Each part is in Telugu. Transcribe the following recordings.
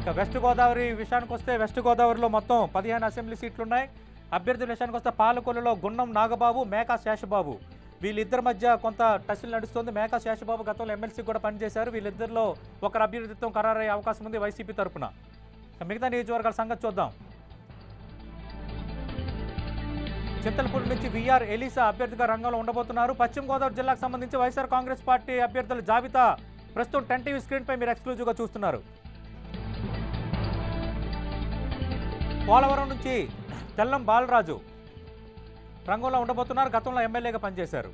ఇక వెస్ట్ గోదావరి విషయానికి వస్తే వెస్ట్ గోదావరిలో మొత్తం 15 అసెంబ్లీ సీట్లున్నాయి. అభ్యర్థుల విషయానికి వస్తే పాలకొల్లులో గుండం నాగబాబు, మేకా శేషబాబు వీళ్ళిద్దరి మధ్య కొంత టస్సులు నడుస్తుంది. మేకా శేషబాబు గతంలో ఎమ్మెల్సీ కూడా పనిచేశారు. వీళ్ళిద్దరిలో ఒకరు అభ్యర్థిత్వం ఖరారయ్యే అవకాశం ఉంది వైసీపీ తరఫున. మిగతా నియోజకవర్గాల సంగతి చూద్దాం. చింతలపూడి నుంచి వీఆర్ ఎలీసా అభ్యర్థిగా రంగంలో ఉండబోతున్నారు. పశ్చిమ గోదావరి జిల్లాకు సంబంధించి వైఎస్ఆర్ కాంగ్రెస్ పార్టీ అభ్యర్థుల జాబితా ప్రస్తుతం 10 టీవీ స్క్రీన్పై మీరు ఎక్స్క్లూజివ్గా చూస్తున్నారు. పోలవరం నుంచి తెల్లం బాలరాజు రంగంలో ఉండబోతున్నారు. గతంలో ఎమ్మెల్యేగా పనిచేశారు.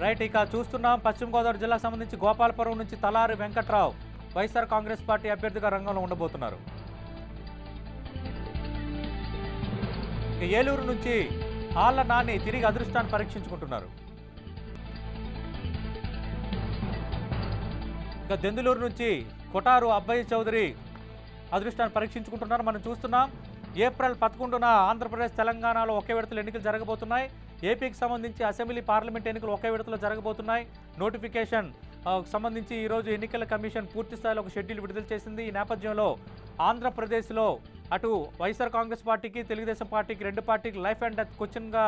రైట్, ఇక చూస్తున్నాం పశ్చిమ గోదావరి జిల్లాకు సంబంధించి గోపాలపురం నుంచి తలారి వెంకట్రావు వైఎస్ఆర్ కాంగ్రెస్ పార్టీ అభ్యర్థిగా రంగంలో ఉండబోతున్నారు. ఇక ఏలూరు నుంచి ఆళ్ల నాని తిరిగి అదృష్టాన్ని పరీక్షించుకుంటున్నారు. ఇక దెందులూరు నుంచి కొటారు అబ్బాయి చౌదరి అదృష్టాన్ని పరీక్షించుకుంటున్నారు. మనం చూస్తున్నాం ఏప్రిల్ 11న ఆంధ్రప్రదేశ్ తెలంగాణలో ఒకే విడతలో ఎన్నికలు జరగబోతున్నాయి. ఏపీకి సంబంధించి అసెంబ్లీ పార్లమెంట్ ఎన్నికలు ఒకే విడతలో జరగబోతున్నాయి. నోటిఫికేషన్ సంబంధించి ఈరోజు ఎన్నికల కమిషన్ పూర్తి స్థాయిలో ఒక షెడ్యూల్ విడుదల చేసింది. ఈ నేపథ్యంలో ఆంధ్రప్రదేశ్లో అటు వైఎస్ఆర్ కాంగ్రెస్ పార్టీకి తెలుగుదేశం పార్టీకి రెండు పార్టీకి లైఫ్ అండ్ డెత్ క్వశ్చన్గా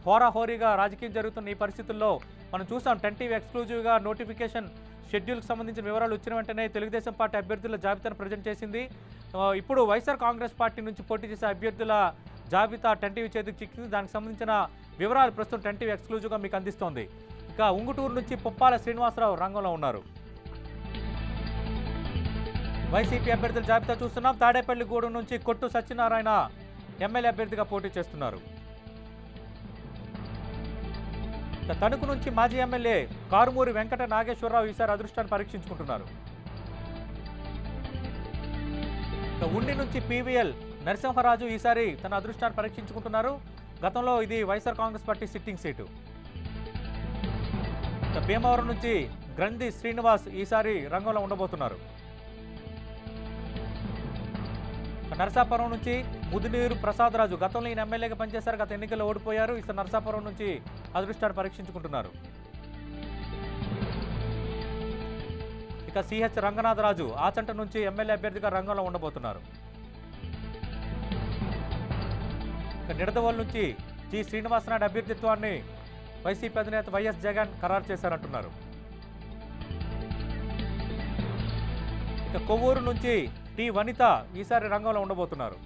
హోరాహోరీగా రాజకీయం జరుగుతున్న ఈ పరిస్థితుల్లో మనం చూసాం 10 టీవీ ఎక్స్క్లూజివ్గా నోటిఫికేషన్ షెడ్యూల్కి సంబంధించిన వివరాలు వచ్చిన వెంటనే తెలుగుదేశం పార్టీ అభ్యర్థుల జాబితాను ప్రజెంట్ చేసింది. ఇప్పుడు వైఎస్ఆర్ కాంగ్రెస్ పార్టీ నుంచి పోటీ చేసే అభ్యర్థుల జాబితా 10 టీవీ చేతికి చిక్కింది. దానికి సంబంధించిన వివరాలు ప్రస్తుతం 10 టీవీ ఎక్స్క్లూజివ్గా మీకు అందిస్తోంది. ఇక ఉంగుటూరు నుంచి పుప్పాల శ్రీనివాసరావు రంగంలో ఉన్నారు. వైసీపీ అభ్యర్థుల జాబితా చూస్తున్నాం. తాడేపల్లిగూడెం నుంచి కొట్టు సత్యనారాయణ ఎమ్మెల్యే అభ్యర్థిగా పోటీ చేస్తున్నారు. తణుకు నుంచి మాజీ ఎమ్మెల్యే కారుమూరి వెంకట నాగేశ్వరరావు ఈసారి అదృష్టాన్ని పరీక్షించుకుంటున్నారు. ఉండి నుంచి పీవీఎల్ నరసింహరాజు ఈసారి తన అదృష్టాన్ని పరీక్షించుకుంటున్నారు. గతంలో ఇది YSR Congress party sitting seat. Bhimavaram నుంచి గ్రంథి శ్రీనివాస్ ఈసారి రంగంలో ఉండబోతున్నారు. నరసాపురం నుంచి ముదినీరు ప్రసాదరాజు గతంలో ఈయన ఎమ్మెల్యేగా పనిచేశారు. గత ఎన్నికల్లో ఓడిపోయారు. ఈసారి నరసాపురం నుంచి అదృష్టాన్ని పరీక్షించుకుంటున్నారు. ఇక సిహెచ్ రంగనాథరాజు ఆచంట నుంచి ఎమ్మెల్యే అభ్యర్థిగా రంగంలో ఉండబోతున్నారు. ఇక నిడదవోలు నుంచి జి శ్రీనివాసనాయుడు అభ్యర్థిత్వాన్ని వైసీపీ అధినేత వైఎస్ జగన్ ఖరారు చేశారంటున్నారు. ఇక కొవ్వూరు నుంచి టి వనిత ఈసారి రంగంలో ఉండబోతున్నారు.